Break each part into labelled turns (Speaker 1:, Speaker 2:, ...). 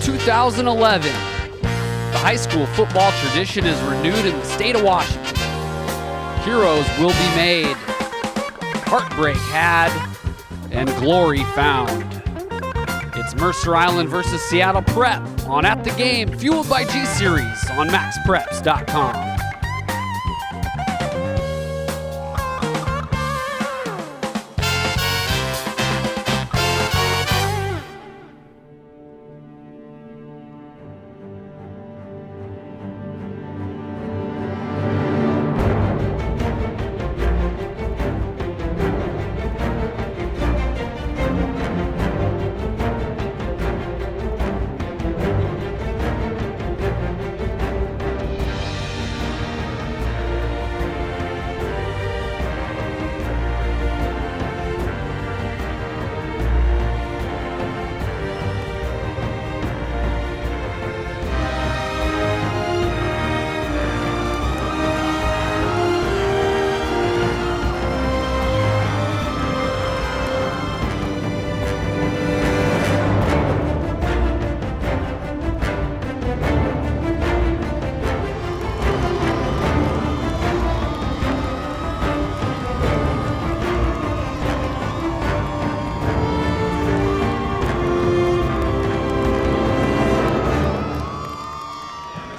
Speaker 1: 2011. The high school football tradition is renewed in the state of Washington. Heroes will be made, heartbreak had, and glory found. It's Mercer Island versus Seattle Prep on At the Game, fueled by G-Series on MaxPreps.com.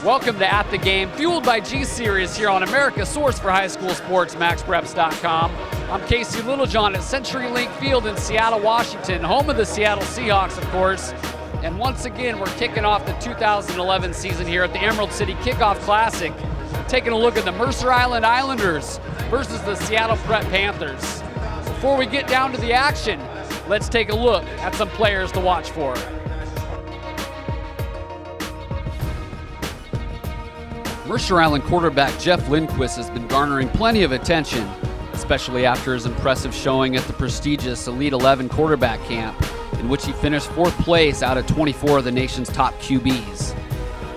Speaker 1: Welcome to At the Game, fueled by G-Series here on America's source for high school sports, MaxPreps.com. I'm Casey Littlejohn at CenturyLink Field in Seattle, Washington, home of the Seattle Seahawks, of course. And once again, we're kicking off the 2011 season here at the Emerald City Kickoff Classic, taking a look at the Mercer Island Islanders versus the Seattle Prep Panthers. Before we get down to the action, let's take a look at some players to watch for. Mercer Island quarterback Jeff Lindquist has been garnering plenty of attention, especially after his impressive showing at the prestigious Elite 11 quarterback camp, in which he finished 4th place out of 24 of the nation's top QBs.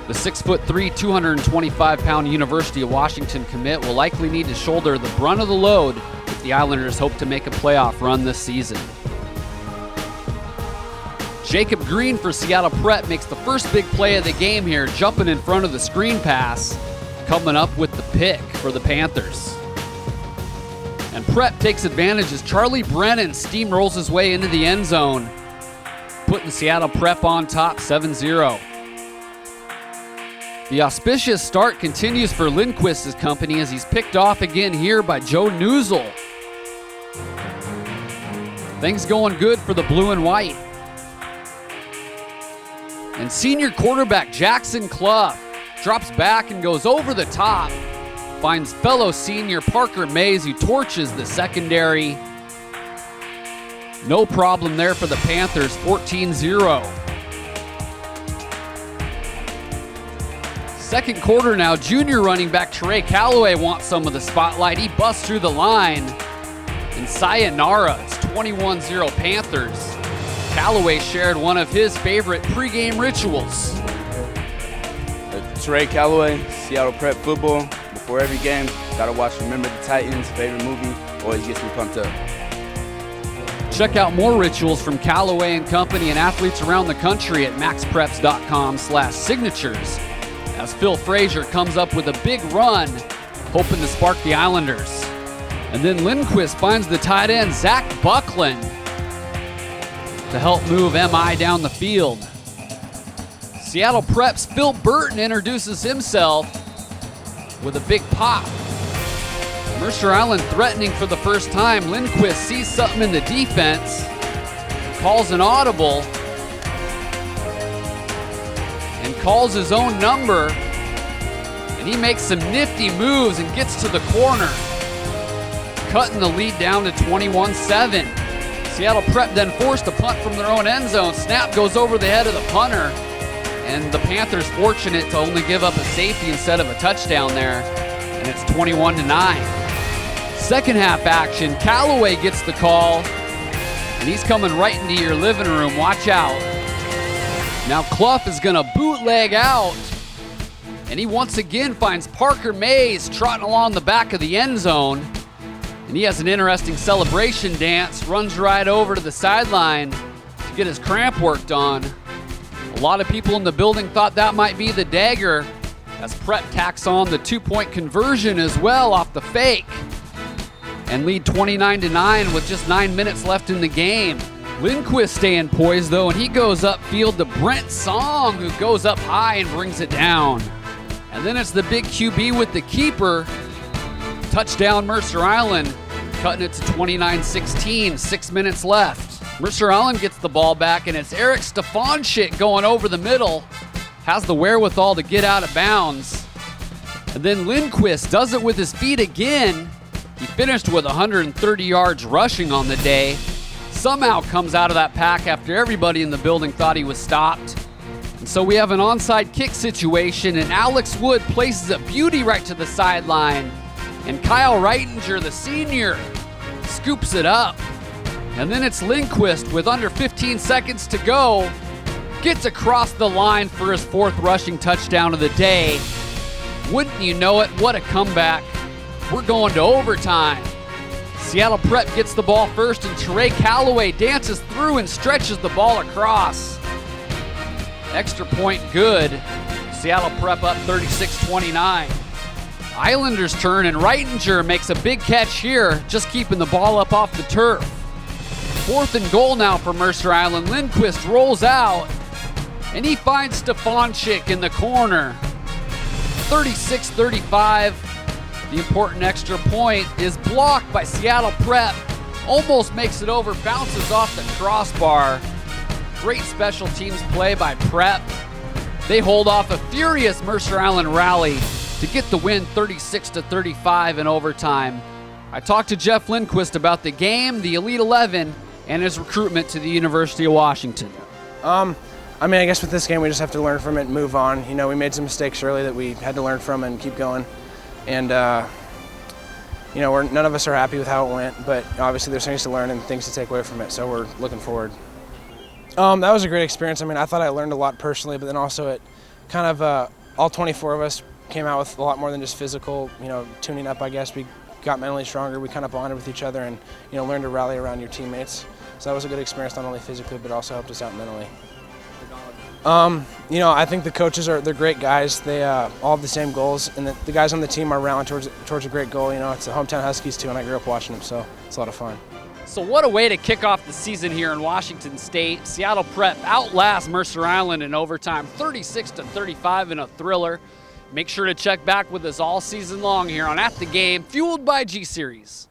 Speaker 1: The 6'3", 225-pound University of Washington commit will likely need to shoulder the brunt of the load if the Islanders hope to make a playoff run this season. Jacob Green for Seattle Prep makes the first big play of the game here, jumping in front of the screen pass, coming up with the pick for the Panthers. And Prep takes advantage as Charlie Brennan steamrolls his way into the end zone, putting Seattle Prep on top 7-0. The auspicious start continues for Lindquist's company as he's picked off again here by Joe Newsel. Things going good for the blue and white. And senior quarterback Jackson Clough drops back and goes over the top, finds fellow senior Parker Mays, who torches the secondary. No problem there for the Panthers, 14-0. Second quarter now, junior running back Trey Calloway wants some of the spotlight. He busts through the line, and sayonara, it's 21-0 Panthers. Calloway shared one of his favorite pregame rituals.
Speaker 2: Trey Calloway, Seattle Prep football. Before every game, gotta watch Remember the Titans, favorite movie, always gets me pumped up.
Speaker 1: Check out more rituals from Calloway and company and athletes around the country at maxpreps.com/signatures as Phil Frazier comes up with a big run, hoping to spark the Islanders. And then Lindquist finds the tight end, Zach Buckland, to help move MI down the field. Seattle Prep's Phil Burton introduces himself with a big pop. Mercer Island threatening for the first time. Lindquist sees something in the defense, calls an audible, and calls his own number, and he makes some nifty moves and gets to the corner, cutting the lead down to 21-7. Seattle Prep then forced a punt from their own end zone. Snap goes over the head of the punter, and the Panthers fortunate to only give up a safety instead of a touchdown there, and it's 21-9. Second half action, Calloway gets the call, and he's coming right into your living room. Watch out. Now Clough is going to bootleg out, and he once again finds Parker Mays trotting along the back of the end zone. And he has an interesting celebration dance, runs right over to the sideline to get his cramp worked on. A lot of people in the building thought that might be the dagger, as Prep tacks on the 2-point conversion as well off the fake and lead 29-9 with just 9 minutes left in the game. Lindquist staying poised though, and he goes upfield to Brent Song, who goes up high and brings it down. And then it's the big QB with the keeper. Touchdown Mercer Island, cutting it to 29-16, 6 minutes left. Mercer Island gets the ball back, and it's Eric Stefanchik going over the middle. Has the wherewithal to get out of bounds. And then Lindquist does it with his feet again. He finished with 130 yards rushing on the day. Somehow comes out of that pack after everybody in the building thought he was stopped. And so we have an onside kick situation, and Alex Wood places a beauty right to the sideline. And Kyle Reitinger, the senior, scoops it up. And then it's Lindquist with under 15 seconds to go. Gets across the line for his 4th rushing touchdown of the day. Wouldn't you know it, what a comeback. We're going to overtime. Seattle Prep gets the ball first, and Trey Calloway dances through and stretches the ball across. Extra point good. Seattle Prep up 36-29. Islanders turn, and Reitinger makes a big catch here, just keeping the ball up off the turf. 4th and goal now for Mercer Island. Lindquist rolls out, and he finds Stefanchik in the corner. 36-35. The important extra point is blocked by Seattle Prep. Almost makes it over, bounces off the crossbar. Great special teams play by Prep. They hold off a furious Mercer Island rally to get the win 36-35 in overtime. I talked to Jeff Lindquist about the game, the Elite 11, and his recruitment to the University of Washington.
Speaker 3: I guess with this game we just have to learn from it and move on. You know, we made some mistakes early that we had to learn from and keep going. And, none of us are happy with how it went, but obviously there's things to learn and things to take away from it, so we're looking forward. That was a great experience. I thought I learned a lot personally, but then also it kind of, all 24 of us came out with a lot more than just physical, tuning up, I guess. We got mentally stronger. We kind of bonded with each other and, learned to rally around your teammates. So that was a good experience, not only physically, but also helped us out mentally. I think the coaches they're great guys. They all have the same goals, and the guys on the team are rallying towards a great goal. It's the hometown Huskies too, and I grew up watching them, so it's a lot of fun.
Speaker 1: So what a way to kick off the season here in Washington State. Seattle Prep outlasts Mercer Island in overtime, 36-35 in a thriller. Make sure to check back with us all season long here on At the Game, fueled by G-Series.